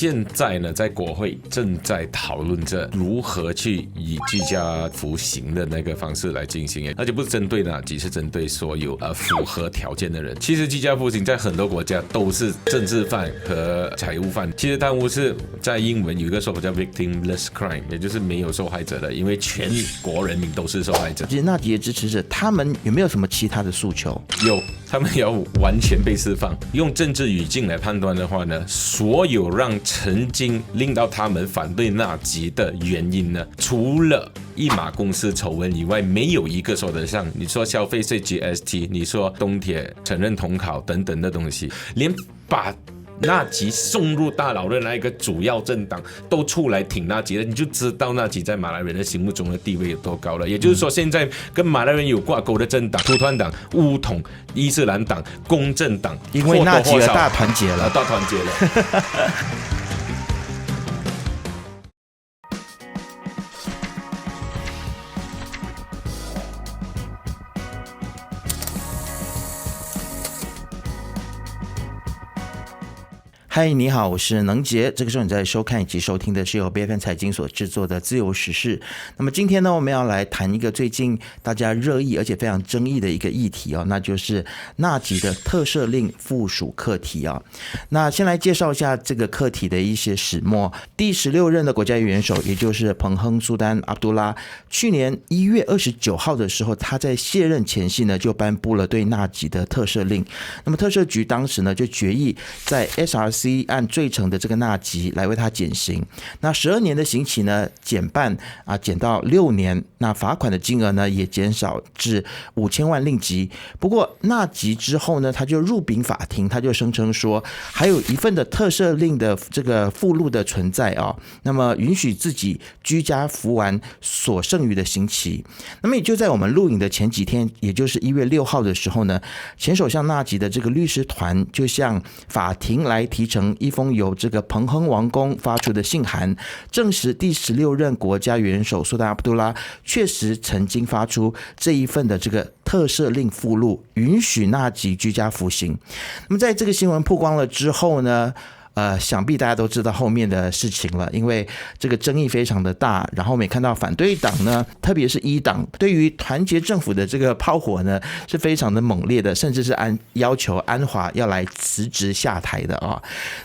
现在呢，在国会正在讨论着如何去以居家服刑的那个方式来进行，而且不是针对哪几，是针对所有符合条件的人。其实居家服刑在很多国家都是政治犯和财务犯。其实贪污是在英文有一个说法叫 victimless crime， 也就是没有受害者的，因为全国人民都是受害者。其实纳吉的支持者他们有没有什么其他的诉求？有，他们要完全被释放。用政治语境来判断的话呢，所有让曾经令到他们反对纳吉的原因呢，除了一马公司丑闻以外，没有一个说得上。你说消费税 GST， 你说东铁承认统考等等的东西，连把纳吉送入大牢的那一个主要政党都出来挺纳吉了，你就知道纳吉在马来人的心目中的地位有多高了。也就是说，现在跟马来人有挂钩的政党，土团党、巫统、伊斯兰党、公正党，因为纳吉而大团结了，大团结了。嗨，你好，我是能杰。这个时候你在收看以及收听的是由 BFM 财经所制作的自由时事。那么今天呢，我们要来谈一个最近大家热议而且非常争议的一个议题哦，那就是纳吉的特赦令附属课题啊。那先来介绍一下这个课题的一些始末。第16任的国家元首，也就是彭亨苏丹阿卜杜拉，去年1月29号的时候，他在卸任前夕呢，就颁布了对纳吉的特赦令。那么特赦局当时呢，就决议在 SRC案罪成的这个纳吉来为他减刑，那12年的刑期呢减半减到6年，那罚款的金额呢也减少至5000万令吉。不过纳吉之后呢，他就入禀法庭，他就声称说还有一份的特赦令的这个附录的存在啊，那么允许自己居家服完所剩余的刑期。那么也就在我们录影的前几天，也就是1月6号的时候呢，前首相纳吉的这个律师团就向法庭来提成一封由这个彭亨王宫发出的信函，证实第16任国家元首苏丹阿卜杜拉确实曾经发出这一份的这个特赦令附录，允许纳吉居家服刑。那么在这个新闻曝光了之后呢，想必大家都知道后面的事情了，因为这个争议非常的大，然后我们也看到反对党呢，特别是一党对于团结政府的这个炮火呢是非常的猛烈的，甚至是要求安华要来辞职下台的啊。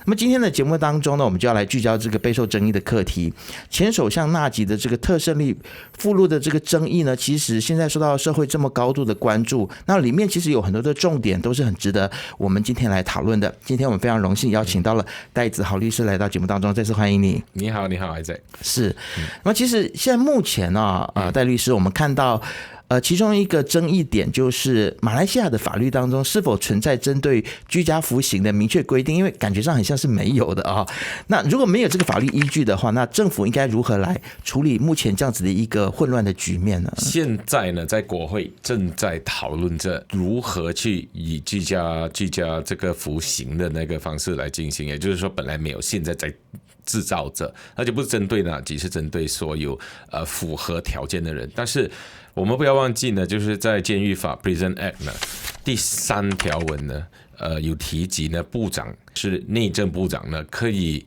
那么今天的节目当中呢，我们就要来聚焦这个备受争议的课题，前首相纳吉的这个特赦令附录的这个争议呢，其实现在受到社会这么高度的关注，那里面其实有很多的重点都是很值得我们今天来讨论的。今天我们非常荣幸邀请到了戴子豪律师来到节目当中，再次欢迎你。你好，你好，还在。是，那么其实现在目前戴律师，我们看到其中一个争议点就是马来西亚的法律当中是否存在针对居家服刑的明确规定，因为感觉上很像是没有的啊。那如果没有这个法律依据的话，那政府应该如何来处理目前这样子的一个混乱的局面呢？现在呢，在国会正在讨论着如何去以居家这个服刑的那个方式来进行，也就是说本来没有，现在在制造着，而且不是针对纳吉，是针对所有符合条件的人。但是我们不要忘记呢，就是在监狱法 Prison Act 呢第3条文呢，有提及呢，部长是内政部长呢，可以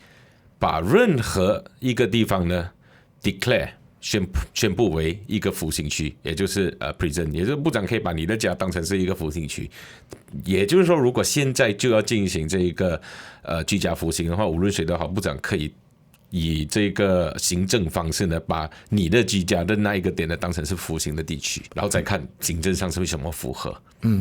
把任何一个地方呢 declare 宣布为一个服刑区，也就是 prison， 也就是部长可以把你的家当成是一个服刑区。也就是说，如果现在就要进行这一个居家服刑的话，无论谁都好，部长可以以这个行政方式呢，把你的居家的那一个点呢当成是服刑的地区，然后再看行政上是不是什么符合。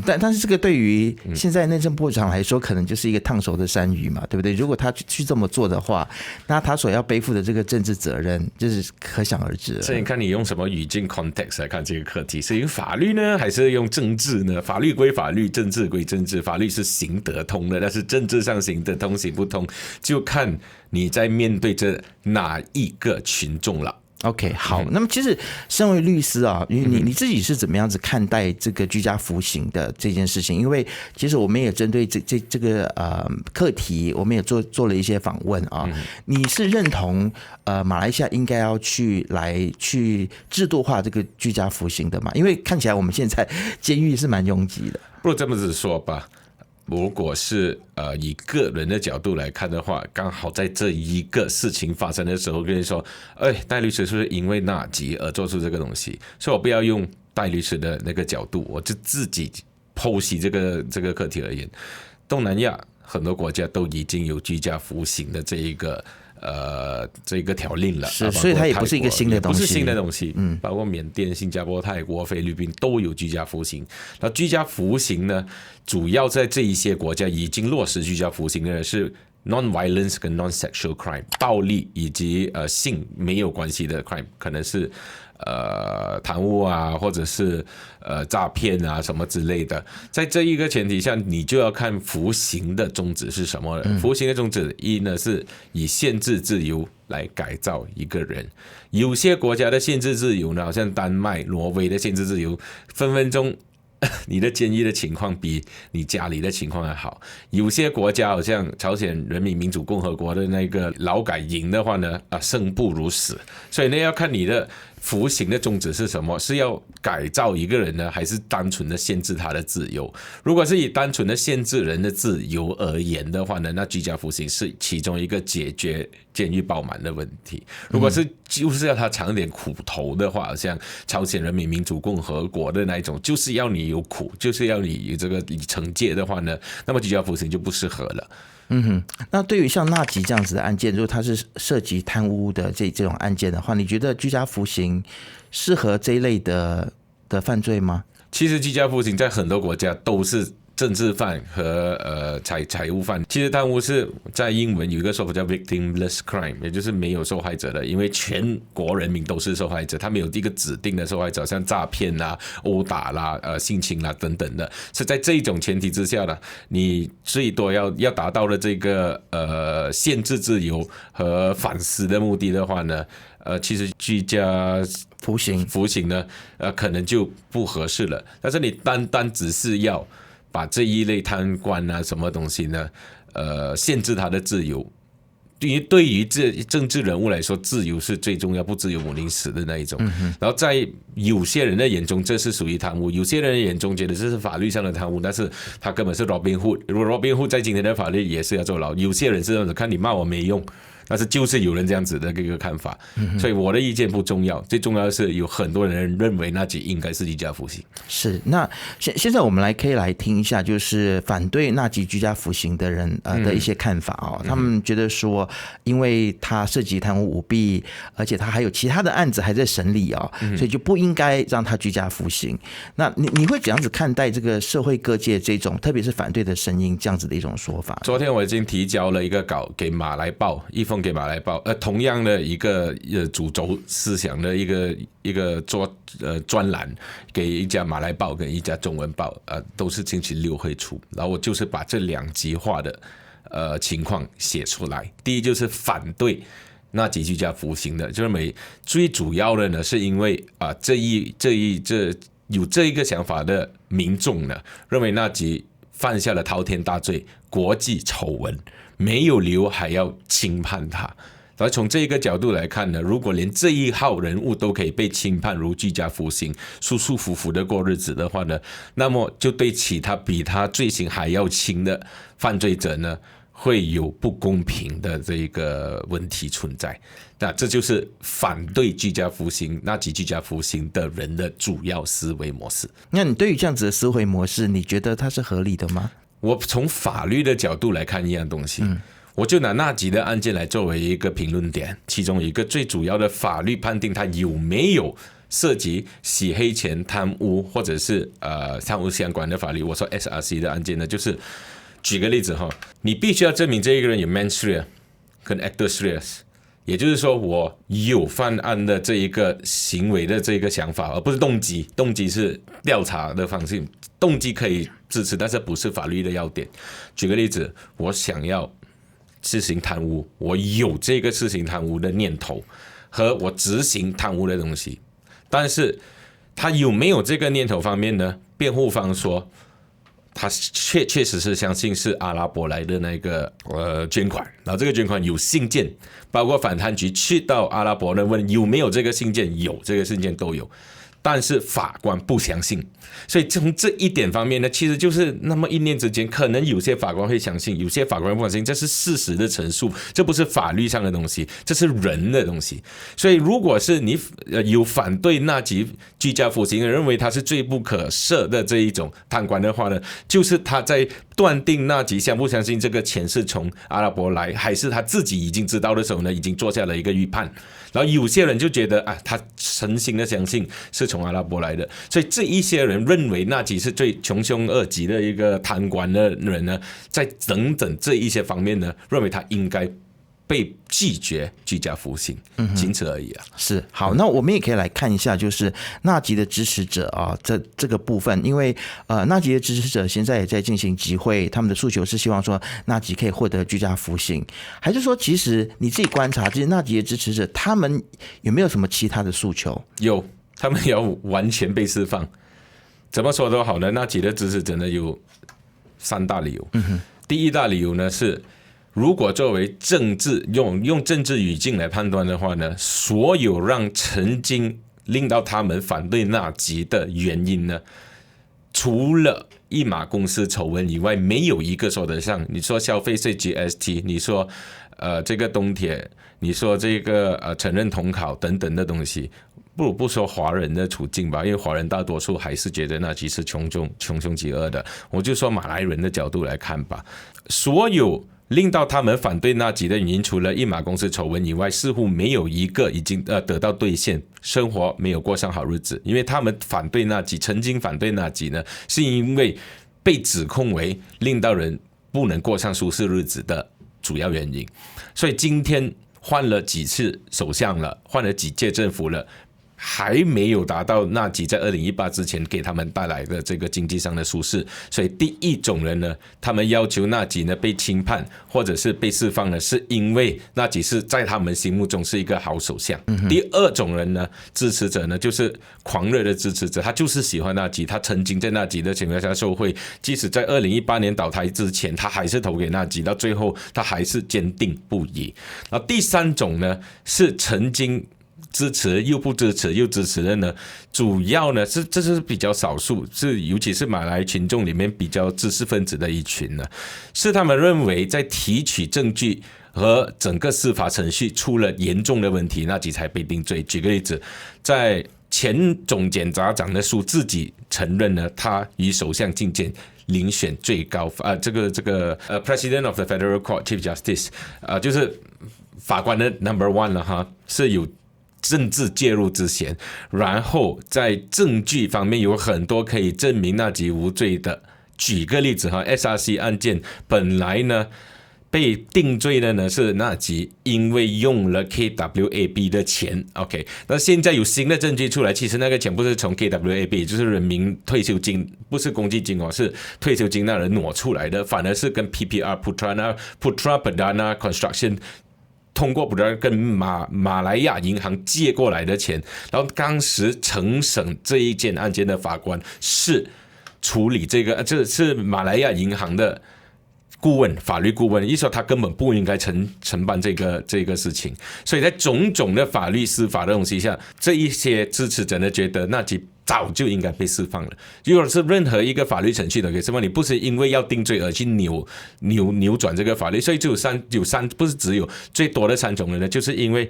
但是这个对于现在内政部长来说，可能就是一个烫手的山芋嘛，对不对？如果他去这么做的话，那他所要背负的这个政治责任就是可想而知了。所以你看你用什么语境 context 来看这个课题，是用法律呢，还是用政治呢？法律归法律，政治归政治，法律是行得通的，但是政治上行得通行不通，就看你在面对着哪一个群众了。OK， 好，那么其实身为律师啊，你自己是怎么样子看待这个居家服刑的这件事情？因为其实我们也针对这个课题，我们也做了一些访问啊。你是认同马来西亚应该要去制度化这个居家服刑的吗？因为看起来我们现在监狱是蛮拥挤的。不如这么子说吧，如果是以个人的角度来看的话，刚好在这一个事情发生的时候跟你说，戴律师是不是因为纳吉而做出这个东西？所以我不要用戴律师的那个角度，我就自己剖析这个课题而言。东南亚很多国家都已经有居家服刑的这一个条令了，所以它也不是一个新的东西，不是新的东西。包括缅甸、新加坡、泰国、菲律宾都有居家服刑。那居家服刑呢，主要在这一些国家已经落实居家服刑的是 non-violence 跟 non-sexual crime， 暴力以及性没有关系的 crime， 可能是贪污啊，或者是诈骗啊什么之类的。在这一个前提下，你就要看服刑的宗旨是什么了。服刑的宗旨一呢，是以限制自由来改造一个人。有些国家的限制自由呢，好像丹麦、挪威的限制自由，分分钟你的监狱的情况比你家里的情况还好。有些国家好像朝鲜人民民主共和国的那个劳改营的话呢，生不如死。所以呢，要看你的服刑的宗旨是什么，是要改造一个人呢，还是单纯的限制他的自由？如果是以单纯的限制人的自由而言的话呢，那居家服刑是其中一个解决监狱爆满的问题。如果是就是要他尝点苦头的话，像朝鲜人民民主共和国的那一种，就是要你有苦，就是要你这个惩戒的话呢，那么居家服刑就不适合了。那对于像纳吉这样子的案件，如果它是涉及贪污的这种案件的话，你觉得居家服刑适合这一类的犯罪吗？其实居家服刑在很多国家都是政治犯和财务犯。其实贪污是在英文有一个说法叫 victimless crime， 也就是没有受害者的，因为全国人民都是受害者，他没有一个指定的受害者，像诈骗啦、殴打啦、性侵啦等等的。是在这种前提之下呢，你最多要达到的这个限制自由和反思的目的的话呢，其实居家服刑呢，可能就不合适了。但是你单单只是要把这一类贪官啊什么东西呢，限制他的自由。对于政治人物来说，自由是最重要，不自由我宁死的那一种。然后在有些人的眼中，这是属于贪污；有些人的眼中觉得这是法律上的贪污，但是他根本是 Robin Hood。如果 Robin Hood 在今天的法律也是要坐牢。有些人是这样子，看你骂我没用。但是就是有人这样子的一个看法，所以我的意见不重要，最重要的是有很多人认为纳吉应该是居家服刑。是，那现在我们可以来听一下，就是反对纳吉居家服刑的人的一些看法哦。他们觉得说，因为他涉及贪污舞弊，而且他还有其他的案子还在审理哦，所以就不应该让他居家服刑。那你会怎样子看待这个社会各界这种，特别是反对的声音这样子的一种说法？昨天我已经提交了一个稿给马来报，一封给马来报，同样的一个主轴思想的一个专栏，给一家马来报跟一家中文报，都是星期六会出。然后我就是把这两极化的情况写出来。第一就是反对纳吉居家服刑的，就是最主要的呢，是因为有这一个想法的民众呢，认为纳吉犯下了滔天大罪，国际丑闻，没有理由还要轻判他。而从这个角度来看呢，如果连这一号人物都可以被轻判如居家服刑，舒舒服服的过日子的话呢，那么就对其他比他罪行还要轻的犯罪者呢，会有不公平的这个问题存在。那这就是反对居家服刑、纳吉居家服刑的人的主要思维模式。那你对于这样子的思维模式，你觉得它是合理的吗？我从法律的角度来看一样东西，我就拿纳吉的案件来作为一个评论点，其中一个最主要的法律判定他有没有涉及洗黑钱、贪污或者是贪污相关的法律。我说 SRC 的案件呢，就是举个例子哈，你必须要证明这一个人有 mens rea 跟 actus reus， 也就是说我有犯案的这一个行为的这一个想法，而不是动机。动机是调查的方式，动机可以支持，但是不是法律的要点。举个例子，我想要实行贪污，我有这个实行贪污的念头和我执行贪污的东西，但是他有没有这个念头方面呢？辩护方说他确实是相信是阿拉伯来的那个捐款，然后这个捐款有信件，包括反贪局去到阿拉伯呢问有没有这个信件，有这个信件都有。但是法官不相信。所以从这一点方面呢，其实就是那么一念之间，可能有些法官会相信，有些法官不相信，这是事实的陈述，这不是法律上的东西，这是人的东西。所以如果是你有反对纳吉居家服刑的，认为他是罪不可赦的这一种贪官的话呢，就是他在断定纳吉相不相信这个钱是从阿拉伯来，还是他自己已经知道的时候呢，已经做下了一个预判。然后有些人就觉得他诚心的相信是从阿拉伯来的，所以这一些人认为纳吉是最穷凶恶极的一个贪官的人呢，在等等这一些方面呢，认为他应该被拒绝居家服刑，仅此而已啊。是好，那我们也可以来看一下，就是纳吉的支持者啊，这个部分，因为纳吉的支持者现在也在进行集会，他们的诉求是希望说纳吉可以获得居家服刑，还是说其实你自己观察，这些纳吉的支持者他们有没有什么其他的诉求？有，他们要完全被释放。怎么说都好呢，纳吉的支持者呢有3大理由。第一大理由呢是，如果作为政治用政治语境来判断的话呢，所有让曾经令到他们反对纳吉的原因呢，除了一马公司丑闻以外，没有一个说得上。你说消费税 GST， 你说这个东铁，你说这个承认统考等等的东西，不如不说华人的处境吧，因为华人大多数还是觉得纳吉是穷凶极恶的。我就说马来人的角度来看吧，所有令到他们反对纳吉的原因，除了一马公司丑闻以外，似乎没有一个已经得到兑现，生活没有过上好日子。因为他们反对纳吉，曾经反对纳吉呢，是因为被指控为令到人不能过上舒适日子的主要原因。所以今天换了几次首相了，换了几届政府了，还没有达到纳吉在2018之前给他们带来的这个经济上的舒适。所以第一种人呢，他们要求纳吉呢被轻判或者是被释放呢，是因为纳吉是在他们心目中是一个好首相。第二种人呢，支持者呢，就是狂热的支持者，他就是喜欢纳吉，他曾经在纳吉的情况下受贿，即使在2018年倒台之前，他还是投给纳吉，到最后他还是坚定不移。然后第三种呢，是曾经支持又不支持又支持的呢，主要呢这是比较少数，是尤其是马来群众里面比较知识分子的一群呢，是他们认为在提取证据和整个司法程序出了严重的问题，纳吉才被定罪。举个例子，在前总检察长的书自己承认呢，他与首相竞选遴选最高这个President of the Federal Court Chief Justice 就是法官的 No.1 了哈，是有政治介入之嫌，然后在证据方面有很多可以证明纳吉无罪的。举个例子哈 ，SRC 案件本来呢被定罪的呢是纳吉，因为用了 KWAB 的钱 ，OK， 那现在有新的证据出来，其实那个钱不是从 KWAB， 就是人民退休金，不是公积金哦，是退休金那人挪出来的，反而是跟 PPR Putra Perdana Construction。通过不断跟马来亚银行借过来的钱，然后当时承审这一件案件的法官是处理这是马来亚银行的顾问，法律顾问，意思说他根本不应该承办这个事情。所以在种种的法律司法的东西下，这一些支持者呢觉得纳吉早就应该被释放了。如果是任何一个法律程序的释放，你不是因为要定罪而去扭转这个法律，所以就有三不是只有最多的3种人呢，就是因为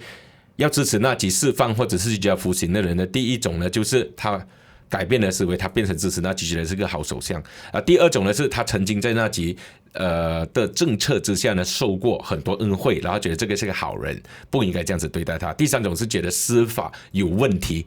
要支持纳吉释放或者是居家服刑的人呢，第一种呢就是他改变了思维，他变成支持纳吉觉得是个好首相第二种呢是他曾经在纳吉的政策之下呢受过很多恩惠，然后觉得这个是个好人，不应该这样子对待他。第三种是觉得司法有问题，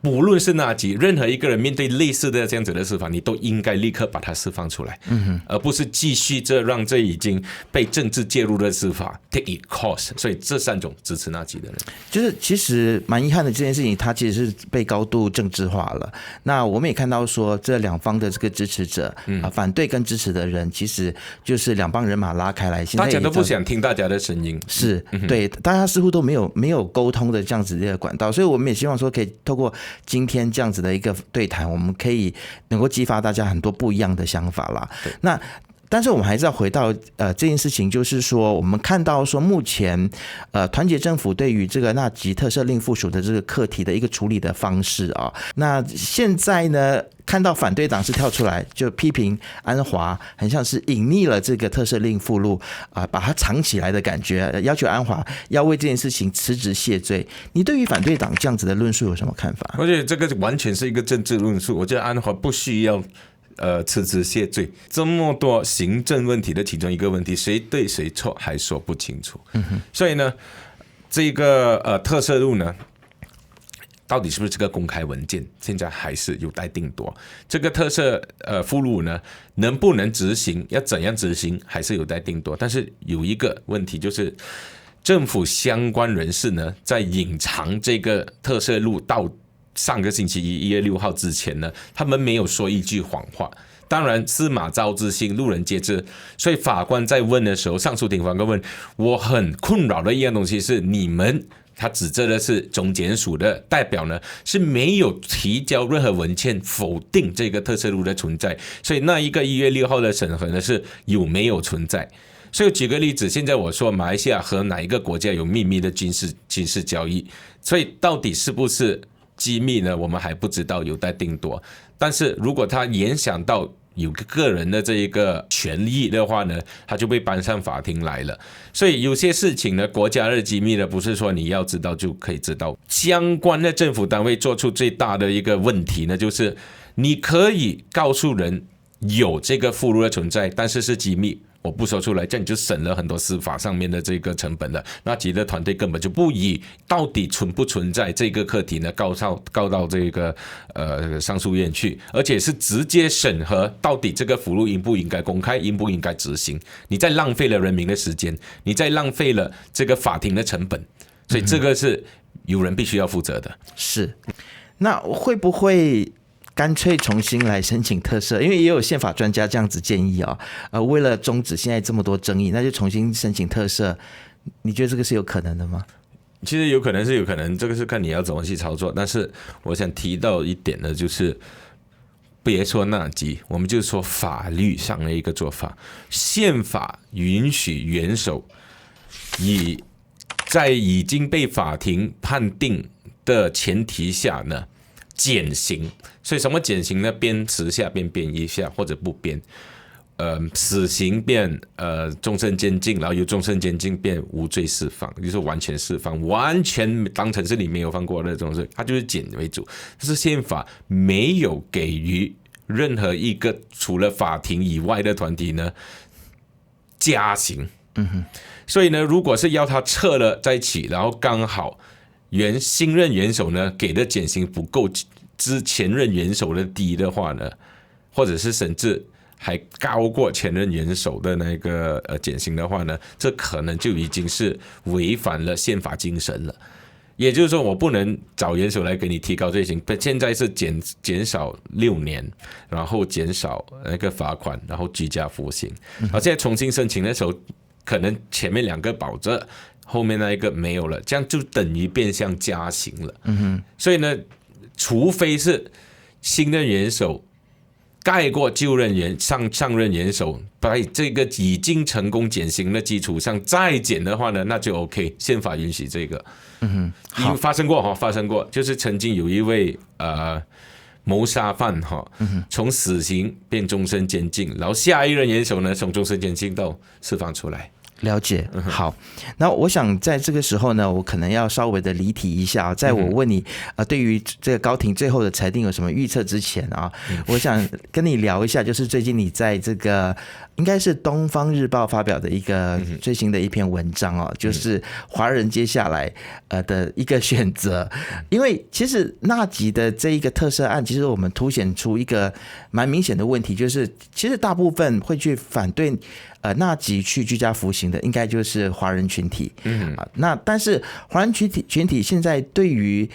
不论是纳吉，任何一个人面对类似的这样子的司法，你都应该立刻把他释放出来，而不是继续让这已经被政治介入的司法 take its course。所以这3种支持纳吉的人，就是其实蛮遗憾的，这件事情它其实是被高度政治化了。那我们也看到说，这两方的这个支持者反对跟支持的人，其实就是两帮人马拉开来，现在大家都不想听大家的声音，是对，大家似乎都没有沟通的这样子的管道，所以我们也希望说可以透过今天这样子的一个对谈，我们可以能够激发大家很多不一样的想法啦。那但是我们还是要回到这件事情，就是说我们看到说目前团结政府对于这个纳吉特赦令附属的这个课题的一个处理的方式啊，那现在呢看到反对党是跳出来就批评安华很像是隐匿了这个特赦令附录把它藏起来的感觉，要求安华要为这件事情辞职谢罪。你对于反对党这样子的论述有什么看法？我觉得这个完全是一个政治论述，我觉得安华不需要辞职谢罪，这么多行政问题的其中一个问题，谁对谁错还说不清楚。所以呢，这个特赦录呢，到底是不是这个公开文件，现在还是有待定夺。这个特赦附录呢，能不能执行，要怎样执行，还是有待定夺。但是有一个问题就是，政府相关人士呢，在隐藏这个特赦录到上个星期1月6号之前呢，他们没有说一句谎话。当然司马昭之心，路人皆知。所以法官在问的时候，上诉庭法官问，我很困扰的一样东西是，你们他指责的是总检署的代表呢，是没有提交任何文件否定这个特赦录的存在。所以那一个1月6号的审核呢，是有没有存在。所以举个例子，现在我说马来西亚和哪一个国家有秘密的军事交易，所以到底是不是机密呢？我们还不知道，有待定夺。但是如果他影响到有个人的这一个权益的话呢，他就被搬上法庭来了。所以有些事情呢，国家的机密呢，不是说你要知道就可以知道。相关的政府单位做出最大的一个问题呢，就是你可以告诉人有这个附录的存在，但是是机密，我不说出来，这样你就省了很多司法上面的这个成本了。那其实团队根本就不以到底存不存在这个课题呢告到这个上诉院去，而且是直接审核到底这个附录应不应该公开，应不应该执行。你在浪费了人民的时间，你在浪费了这个法庭的成本，所以这个是有人必须要负责的。是，那会不会干脆重新来申请特赦？因为也有宪法专家这样子建议为了终止现在这么多争议，那就重新申请特赦。你觉得这个是有可能的吗？其实有可能是有可能，这个是看你要怎么去操作。但是我想提到一点呢，就是别说纳吉，我们就说法律上的一个做法，宪法允许元首在已经被法庭判定的前提下呢，减刑。所以什么减刑呢？鞭10下变鞭1下，或者不鞭。死刑变终身监禁，然后由终身监禁变无罪释放，就是完全释放，完全当成是你没有犯过的这种事，它就是减为主。但是宪法没有给予任何一个除了法庭以外的团体呢加刑。所以呢，如果是要他撤了再起，然后刚好新任元首呢给的减刑不够之前任元首的低的话呢，或者是甚至还高过前任元首的那个减刑的话呢，这可能就已经是违反了宪法精神了。也就是说，我不能找元首来给你提高罪行，现在是减少6年，然后减少那个罚款，然后居家服刑。然后现在重新申请的时候，可能前面2个保着，后面那一个没有了，这样就等于变相加刑了。所以呢，除非是新任元首盖过旧任上任元首，在这个已经成功减刑的基础上再减的话呢，那就 OK， 宪法允许这个。好，发生过，就是曾经有一位谋杀犯从死刑变终身监禁，然后下一任元首呢从终身监禁到释放出来。了解，好，那我想在这个时候呢，我可能要稍微的离题一下，在我问你对于这个高庭最后的裁定有什么预测之前我想跟你聊一下，就是最近你在这个应该是东方日报发表的一个最新的一篇文章就是华人接下来的一个选择。因为其实纳吉的这一个特赦案，其实我们凸显出一个蛮明显的问题，就是其实大部分会去反对纳吉去居家服刑的，应该就是华人群体。那但是华人群体现在对于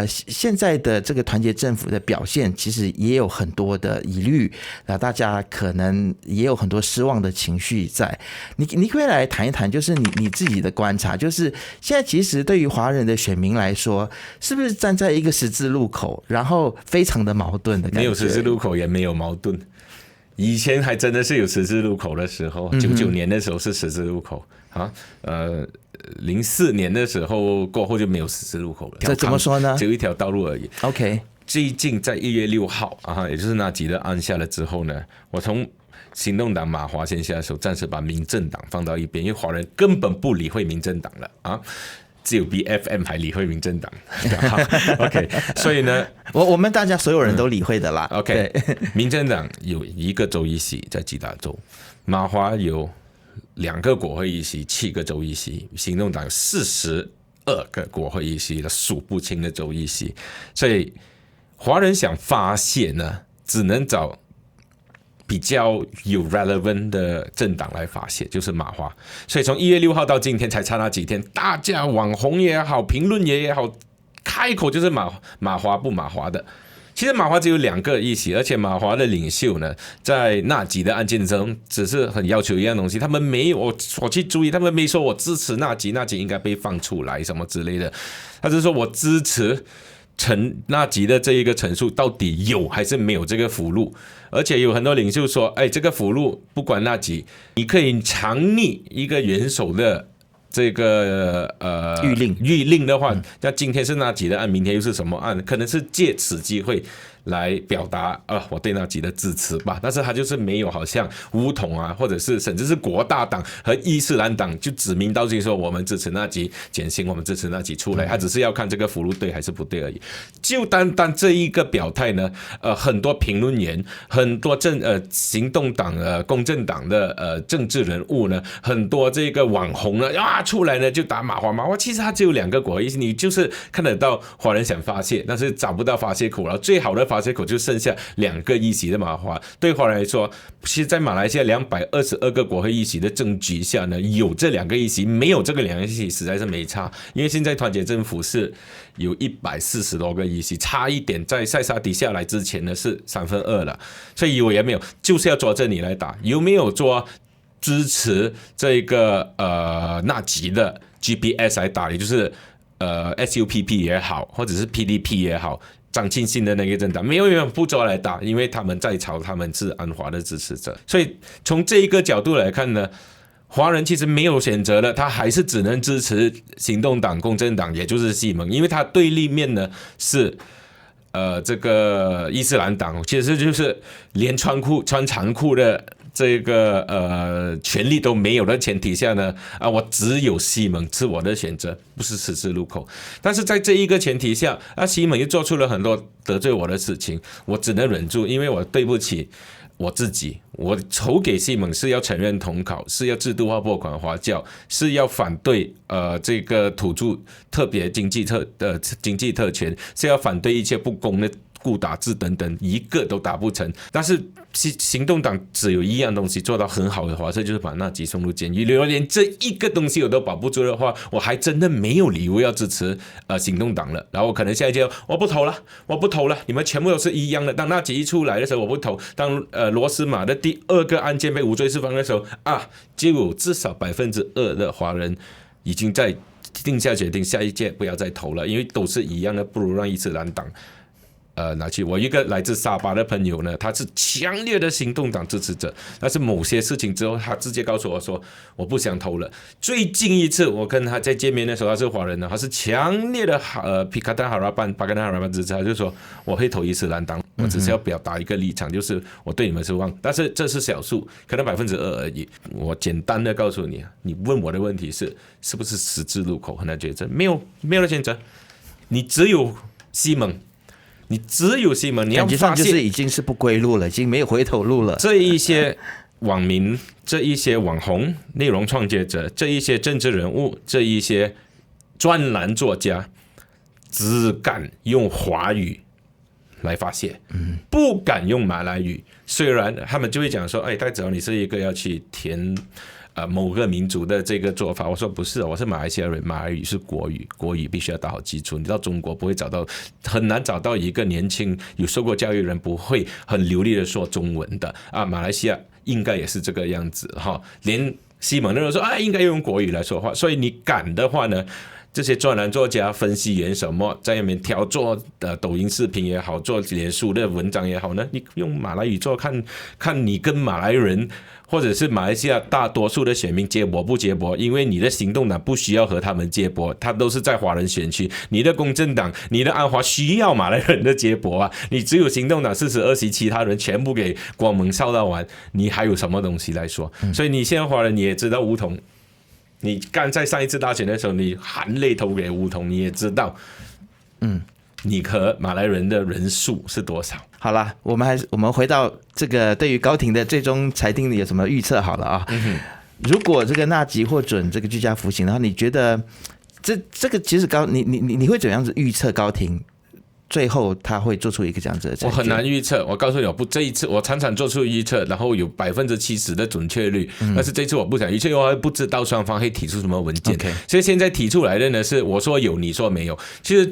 现在的这个团结政府的表现，其实也有很多的疑虑，大家可能也有很多失望的情绪在。你可以来谈一谈，就是你自己的观察，就是现在其实对于华人的选民来说，是不是站在一个十字路口，然后非常的矛盾的感觉？没有十字路口，也没有矛盾。以前还真的是有十字路口的时候，99年的时候是十字路口啊，04年的时候过后就没有十字路口了。这怎么说呢？只有一条道路而已。OK， 最近在1月6号啊，也就是纳吉的案下了之后呢，我从行动党马华先下手，暂时把民政党放到一边，因为华人根本不理会民政党了啊。只有比 FM 还理会民政党，OK， 所以呢，我们大家所有人都理会的啦。OK， 民政党有1个州议席在吉打州，马华有2个国会议席，7个州议席，行动党有42个国会议席，数不清的州议席，所以华人想发泄呢，只能找比较有 relevant 的政党来发泄，就是马华。所以从1月6号到今天才差那几天，大家网红也好，评论也好，开口就是马华不马华的。其实马华只有2个议席，而且马华的领袖呢，在纳吉的案件中，只是很要求一样东西，他们没有我去注意，他们没说我支持纳吉应该被放出来什么之类的，他是说我支持纳吉的这一个陈述到底有还是没有这个俘虏，而且有很多领袖说，哎，这个俘虏不管纳吉，你可以藏匿一个元首的这个谕令的话，那今天是纳吉的案，明天又是什么案？可能是借此机会来表达我对纳吉的支持吧，但是他就是没有好像巫统啊，或者是甚至是国大党和伊斯兰党就指名道姓说我们支持纳吉减刑，我们支持纳吉出来，他只是要看这个俘虏对还是不对而已。就单单这一个表态呢，很多评论员、很多行动党、公正党的政治人物呢，很多这个网红呢出来呢就打马华，其实他只有2个国会议席，你就是看得到华人想发泄，但是找不到发泄口，然后最好的发泄口就剩下2个议席的马华。对华人来说，其实在马来西亚222个国会议席的政局下呢，有这2个议席，没有这个2个议席实在是没差，因为现在团结政府是有140多个议席，差一点在塞沙迪下来之前呢是2/3了，所以有也没有，就是要抓着你来打，有没有抓支持这个纳吉的 GPS 来打，也就是SUPP 也好，或者是 PDP 也好，张庆信的那个政党没有人不抓来打，因为他们在朝他们是安华的支持者，所以从这一个角度来看呢，华人其实没有选择了，他还是只能支持行动党、公正党，也就是西蒙，因为他对立面呢是这个伊斯兰党，其实就是连穿长裤的这个权利都没有的前提下呢，我只有西蒙是我的选择，不是十字路口。但是在这一个前提下，西蒙又做出了很多得罪我的事情，我只能忍住，因为我对不起我自己，我投给西蒙是要承认统考，是要制度化拨款华教，是要反对这个土著特别经济特权，是要反对一切不公的顾打制等等，一个都达不成。但是行动党只有一样东西做到很好的话，这就是把纳吉送入监狱。如果连这一个东西我都保不住的话，我还真的没有理由要支持行动党了。然后我可能下一届我不投了，你们全部都是一样的。当纳吉一出来的时候我不投，当罗斯玛的第2个案件被无罪释放的时候就有至少2%的华人已经在定下决定，下一届不要再投了，因为都是一样的，不如让伊斯兰党拿去。我一个来自沙巴的朋友呢，他是强烈的行动党支持者，但是某些事情之后，他直接告诉我说我不想投了。最近一次我跟他在见面的时候，他是华人呢，他是强烈的皮卡丹哈拉班支持，他就说我会投伊斯兰党，我只是要表达一个立场，就是我对你们失望，但是这是少数，可能2%而已。我简单的告诉你，你问我的问题是不是十字路口很难抉择，没有的选择，你只有西蒙。你只有西蒙，你要发现感觉上就是已经是不归路了，已经没有回头路了。这一些网民、这一些网红、内容创作者、这一些政治人物、这一些专栏作家，只敢用华语来发泄，不敢用马来语。虽然他们就会讲说，戴哲你是一个要去填某个民族的这个做法，我说不是，我是马来西亚人，马来语是国语，国语必须要打好基础。你到中国不会很难找到一个年轻有受过教育的人不会很流利的说中文的马来西亚应该也是这个样子连西蒙的人说应该用国语来说话，所以你敢的话呢，这些专栏作家、分析员什么，在那边挑做抖音视频也好，做脸书的文章也好呢，你用马来语做，看你跟马来人或者是马来西亚大多数的选民接驳不接驳，因为你的行动党不需要和他们接驳，他都是在华人选区，你的公正党、你的安华需要马来人的接驳啊，你只有行动党42席，其他人全部给光蒙扫到完，你还有什么东西来说？所以你现在华人你也知道巫统。你刚在上一次大选的时候，你含泪投给巫统，你也知道，你和马来人的人数是多少？好啦，我们回到这个对于高庭的最终裁定有什么预测好了啊？如果这个纳吉获准这个居家服刑，然后你觉得这个其实你会怎样子预测高庭？最后他会做出一个这样子的裁决？我很难预测。我告诉你，这一次我常常做出预测，然后有70%的准确率，但是这次我不想预测，因为我不知道双方会提出什么文件。所以现在提出来的呢是我说有，你说没有。其实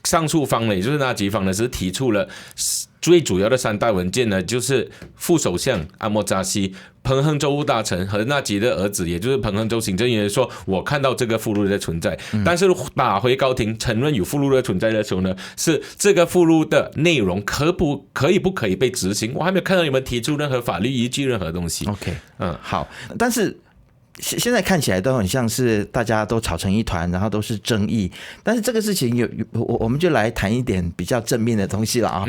上诉方呢，也就是纳吉方呢，是提出了最主要的3大文件呢，就是副首相阿莫扎西、彭亨州务大臣和纳吉的儿子，也就是彭亨州行政员说，我看到这个附录的存在，但是打回高庭承认有附录的存在的时候呢，是这个附录的内容不可以被执行？我还没有看到你们提出任何法律依据，任何东西。OK， 好，但是现在看起来都很像是大家都吵成一团，然后都是争议。但是这个事情我们就来谈一点比较正面的东西了啊。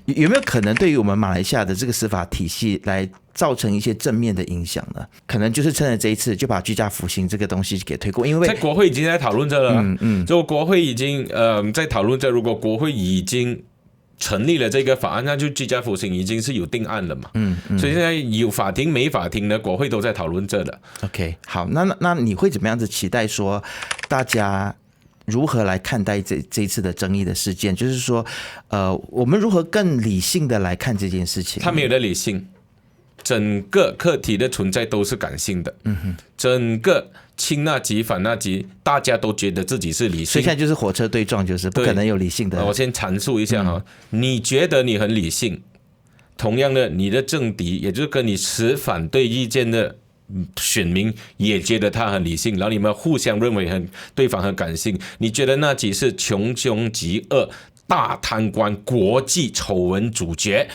有没有可能对于我们马来西亚的这个司法体系来造成一些正面的影响呢？可能就是趁着这一次就把居家服刑这个东西给推过，因为在国会已经在讨论这了。就国会已经在讨论这，如果国会已经成立了这个法案，那就居家服刑已经是有定案了嘛。所以现在有法庭没法庭呢，国会都在讨论这的。OK， 好，那你会怎么样子期待说大家如何来看待这一次的争议的事件？就是说，我们如何更理性的来看这件事情？他没有的理性，整个课题的存在都是感性的。整个亲纳吉反纳吉，大家都觉得自己是理性，所以现在就是火车对撞，就是不可能有理性的。我先阐述一下哈，你觉得你很理性，同样的，你的政敌，也就是跟你持反对意见的选民也觉得他很理性，然后你们互相认为对方很感性。你觉得纳吉是穷凶极恶、大贪官、国际丑闻主角，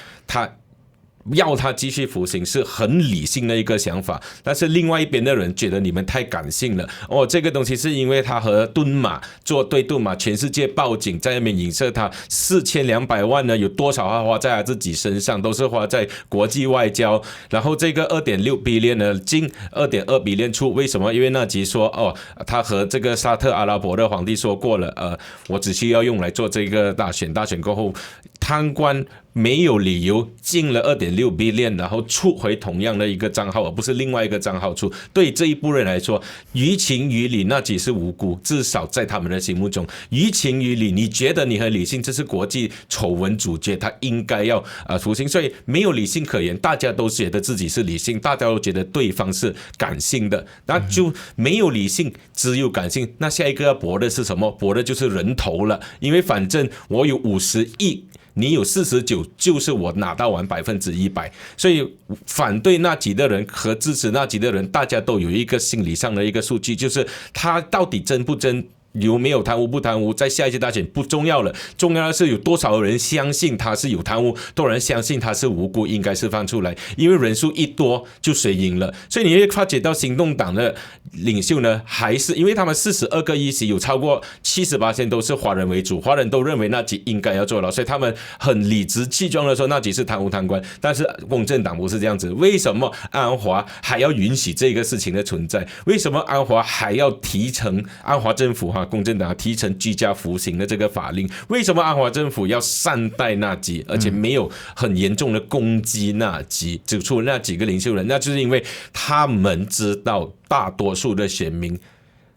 要他继续服刑是很理性的一个想法，但是另外一边的人觉得你们太感性了。这个东西是因为他和敦马做对，敦马全世界报警在那边影射他4200万呢，有多少花在他自己身上，都是花在国际外交。然后这个2.6 billion 呢，经2.2 billion出，为什么？因为纳吉说他和这个沙特阿拉伯的皇帝说过了，我只需要用来做这个大选过后，贪官没有理由进了2.6 billion， 然后出回同样的一个账号，而不是另外一个账号出。对这一部人来说，于情于理，那只是无辜，至少在他们的心目中，于情于理，你觉得你很理性，这是国际丑闻主角，他应该要服刑，所以没有理性可言，大家都觉得自己是理性，大家都觉得对方是感性的，那就没有理性，只有感性。那下一个要搏的是什么？搏的就是人头了，因为反正我有50亿。你有49，就是我拿到完100%，所以反对纳吉的人和支持纳吉的人，大家都有一个心理上的一个数据，就是他到底真不真，有没有贪污不贪污，在下一届大选不重要了，重要的是有多少人相信他是有贪污，多少人相信他是无辜，应该释放出来，因为人数一多就谁赢了。所以你会发觉到行动党的领袖呢，还是因为他们42个议席有超过70%都是华人为主，华人都认为纳吉应该要坐牢，所以他们很理直气壮的说纳吉是贪污贪官。但是公正党不是这样子，为什么安华还要允许这个事情的存在？为什么安华还要提成安华政府公正党提成居家服刑的这个法令？为什么安华政府要善待纳吉，而且没有很严重的攻击纳吉？指出那几个领袖人，那就是因为他们知道大多数的选民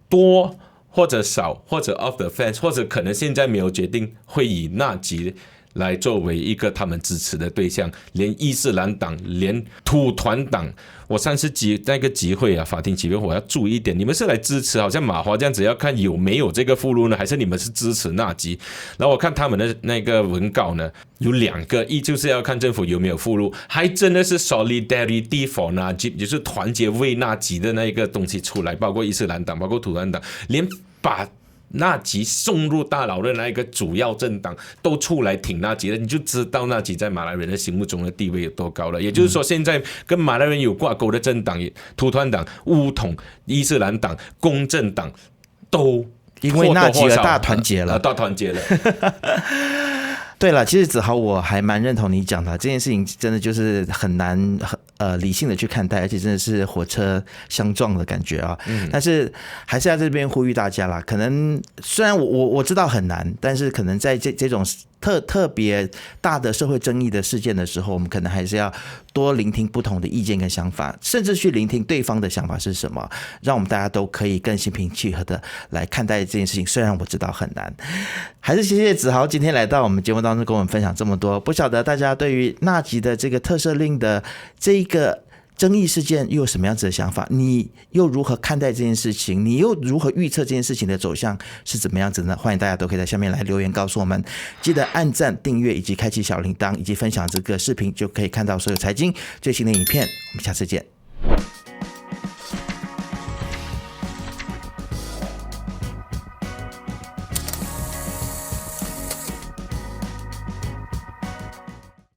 多或者少，或者 off the fence， 或者可能现在没有决定会以纳吉来作为一个他们支持的对象，连伊斯兰党，连土团党。我上次那个集会法庭集会，我要注意一点，你们是来支持好像马华这样子，要看有没有这个附录呢，还是你们是支持纳吉？然后我看他们的那个文稿呢，有2个，一就是要看政府有没有附录，还真的是 solidarity for 纳吉，就是团结为纳吉的那个东西出来，包括伊斯兰党，包括土团党，连把纳吉送入大牢的那一个主要政党都出来挺纳吉了，你就知道纳吉在马来人的心目中的地位有多高了。也就是说，现在跟马来人有挂钩的政党，土团党、巫统、伊斯兰党、公正党都因为纳吉而大团结了，大团结了。对了，其实子豪我还蛮认同你讲的，这件事情真的就是很难理性的去看待，而且真的是火车相撞的感觉啊。但是还是要在这边呼吁大家啦，可能虽然我知道很难，但是可能在这种特别大的社会争议的事件的时候，我们可能还是要多聆听不同的意见跟想法，甚至去聆听对方的想法是什么，让我们大家都可以更心平气和的来看待这件事情。虽然我知道很难，还是谢谢子豪今天来到我们节目当中跟我们分享这么多。不晓得大家对于纳吉的这个特赦令的这一个争议事件又有什么样子的想法？你又如何看待这件事情？你又如何预测这件事情的走向是怎么样子呢？欢迎大家都可以在下面来留言告诉我们。记得按赞、订阅以及开启小铃铛，以及分享这个视频，就可以看到所有财经最新的影片。我们下次见。